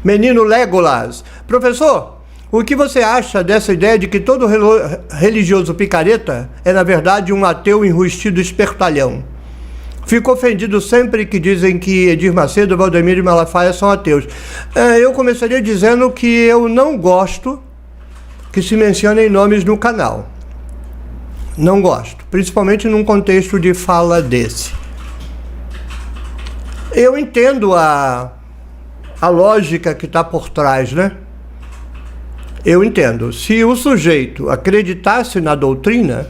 Menino Legolas. Professor, o que você acha dessa ideia de que todo religioso picareta é, na verdade, um ateu enrustido espertalhão? Fico ofendido sempre que dizem que Edir Macedo, Valdemiro e Malafaia são ateus. Eu começaria dizendo que eu não gosto que se mencionem nomes no canal. Não gosto, principalmente num contexto de fala desse. Eu entendo a lógica que está por trás, né? Eu entendo. Se o sujeito acreditasse na doutrina,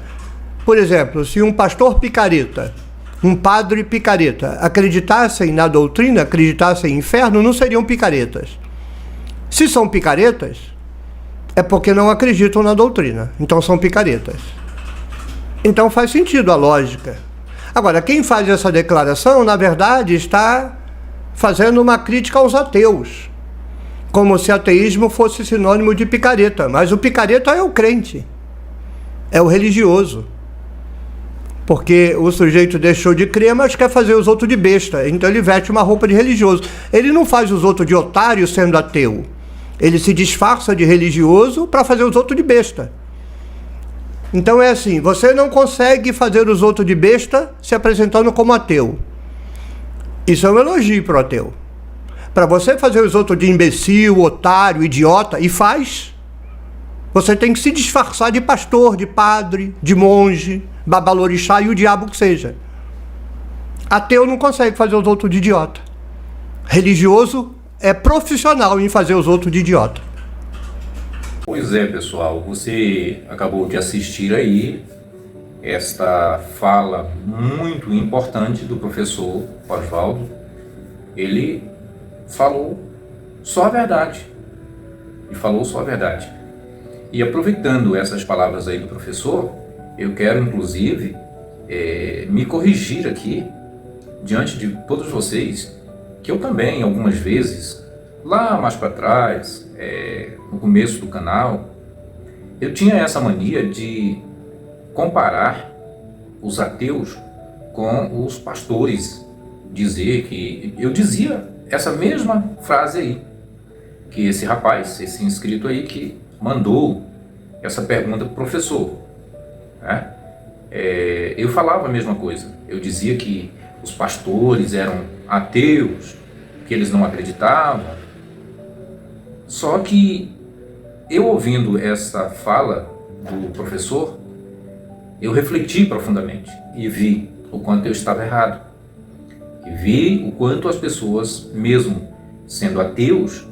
por exemplo, se um pastor picareta, um padre picareta, acreditassem na doutrina, acreditassem em inferno, não seriam picaretas. Se são picaretas, é porque não acreditam na doutrina. Então são picaretas. Então faz sentido a lógica. Agora, quem faz essa declaração, na verdade, está fazendo uma crítica aos ateus. Como se ateísmo fosse sinônimo de picareta. Mas o picareta é o crente. É o religioso. Porque o sujeito deixou de crer, mas quer fazer os outros de besta. Então ele veste uma roupa de religioso. Ele não faz os outros de otário sendo ateu. Ele se disfarça de religioso para fazer os outros de besta. Então é assim, você não consegue fazer os outros de besta se apresentando como ateu. Isso é um elogio para o ateu. Para você fazer os outros de imbecil, otário, idiota, e faz, você tem que se disfarçar de pastor, de padre, de monge, babalorixá e o diabo que seja. Ateu não consegue fazer os outros de idiota. Religioso é profissional em fazer os outros de idiota. Pois é, pessoal, você acabou de assistir aí esta fala muito importante do professor Oswaldo. Ele falou só a verdade. E falou só a verdade. E aproveitando essas palavras aí do professor, eu quero inclusive me corrigir aqui diante de todos vocês, que eu também algumas vezes, lá mais para trás, no começo do canal, eu tinha essa mania de comparar os ateus com os pastores, dizer que eu dizia essa mesma frase aí, que esse rapaz, esse inscrito aí que mandou essa pergunta para o professor, né? Eu falava a mesma coisa, eu dizia que os pastores eram ateus, que eles não acreditavam. Só que eu ouvindo essa fala do professor, eu refleti profundamente e vi o quanto eu estava errado. E vi o quanto as pessoas, mesmo sendo ateus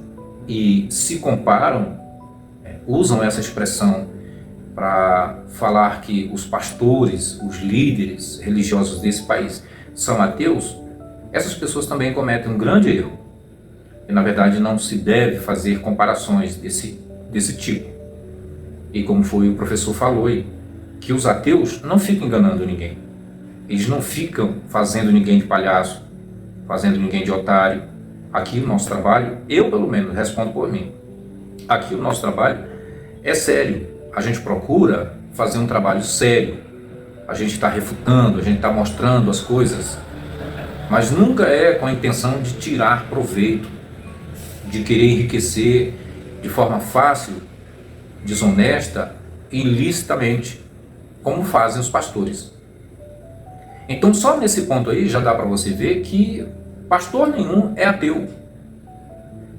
e se comparam, usam essa expressão para falar que os pastores, os líderes religiosos desse país são ateus. Essas pessoas também cometem um grande erro. E na verdade não se deve fazer comparações desse tipo. E como foi o professor falou aí, que os ateus não ficam enganando ninguém. Eles não ficam fazendo ninguém de palhaço, fazendo ninguém de otário. Aqui o nosso trabalho, eu pelo menos respondo por mim, aqui o nosso trabalho é sério. A gente procura fazer um trabalho sério. A gente está refutando, a gente está mostrando as coisas, mas nunca é com a intenção de tirar proveito, de querer enriquecer de forma fácil, desonesta, ilicitamente, como fazem os pastores. Então só nesse ponto aí já dá para você ver que pastor nenhum é ateu.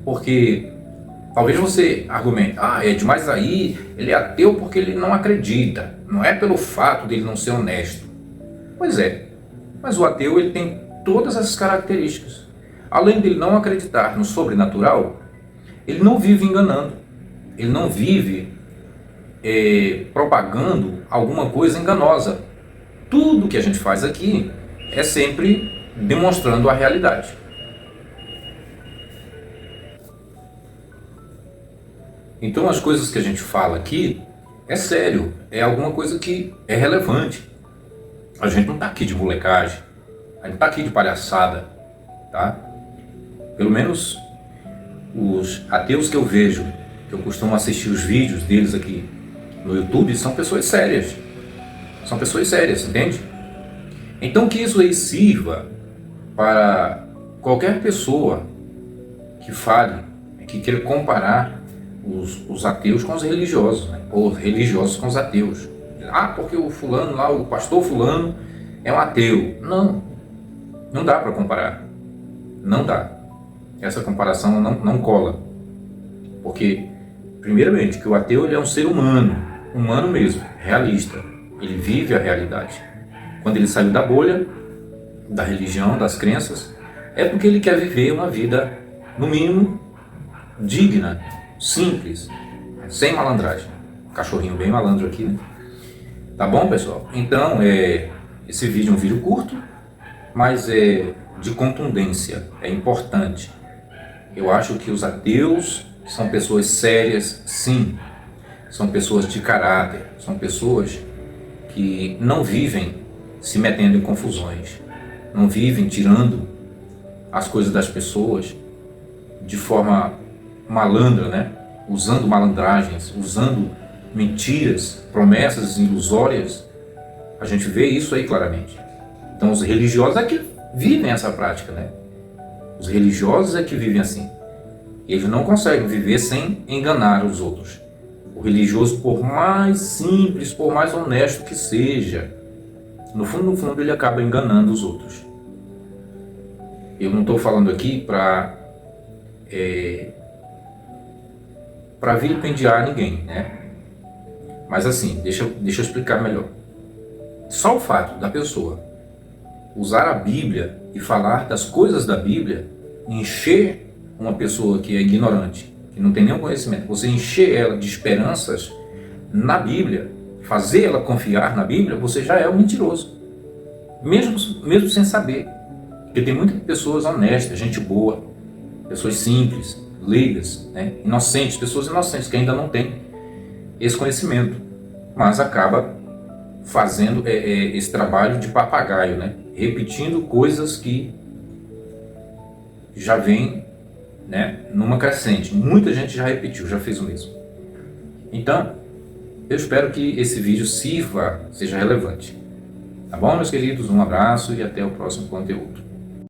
Porque talvez você argumente, Edir aí, ele é ateu porque ele não acredita, não é pelo fato dele não ser honesto. Pois é, mas o ateu ele tem todas essas características. Além dele não acreditar no sobrenatural, ele não vive enganando, ele não vive propagando alguma coisa enganosa. Tudo que a gente faz aqui é sempre demonstrando a realidade. Então as coisas que a gente fala aqui é sério, é alguma coisa que é relevante. A gente não está aqui de molecagem, a gente está aqui de palhaçada, tá? Pelo menos os ateus que eu vejo, que eu costumo assistir os vídeos deles aqui no YouTube, são pessoas sérias. São pessoas sérias, entende? Então que isso aí sirva para qualquer pessoa que fale, que queira comparar os ateus com os religiosos, né? Ou os religiosos com os ateus. Porque o fulano lá, o pastor fulano é um ateu. Não dá para comparar. Não dá. Essa comparação não cola. Porque, primeiramente, que o ateu ele é um ser humano mesmo, realista. Ele vive a realidade. Quando ele saiu da bolha, da religião, das crenças, é porque ele quer viver uma vida, no mínimo, digna, simples, sem malandragem. Cachorrinho bem malandro aqui, né? Tá bom, pessoal? Então, esse vídeo é um vídeo curto, mas é de contundência, é importante. Eu acho que os ateus são pessoas sérias, sim. São pessoas de caráter, são pessoas que não vivem se metendo em confusões, não vivem tirando as coisas das pessoas de forma malandra, né? Usando malandragens, usando mentiras, promessas ilusórias. A gente vê isso aí claramente. Então os religiosos é que vivem essa prática, né? Os religiosos é que vivem assim. E eles não conseguem viver sem enganar os outros. O religioso, por mais simples, por mais honesto que seja, no fundo ele acaba enganando os outros. Eu não estou falando aqui para vilipendiar ninguém, né? Mas assim, deixa eu explicar melhor. Só o fato da pessoa usar a Bíblia e falar das coisas da Bíblia, encher uma pessoa que é ignorante, que não tem nenhum conhecimento, você encher ela de esperanças na Bíblia, fazer ela confiar na Bíblia, você já é um mentiroso. Mesmo sem saber. Porque tem muitas pessoas honestas, gente boa, pessoas simples, leigas, né? Inocentes, pessoas inocentes que ainda não têm esse conhecimento, mas acaba fazendo esse trabalho de papagaio, né? Repetindo coisas que já vem, né, numa crescente. Muita gente já repetiu, já fez o mesmo. Então, eu espero que esse vídeo seja relevante. Tá bom, meus queridos? Um abraço e até o próximo conteúdo.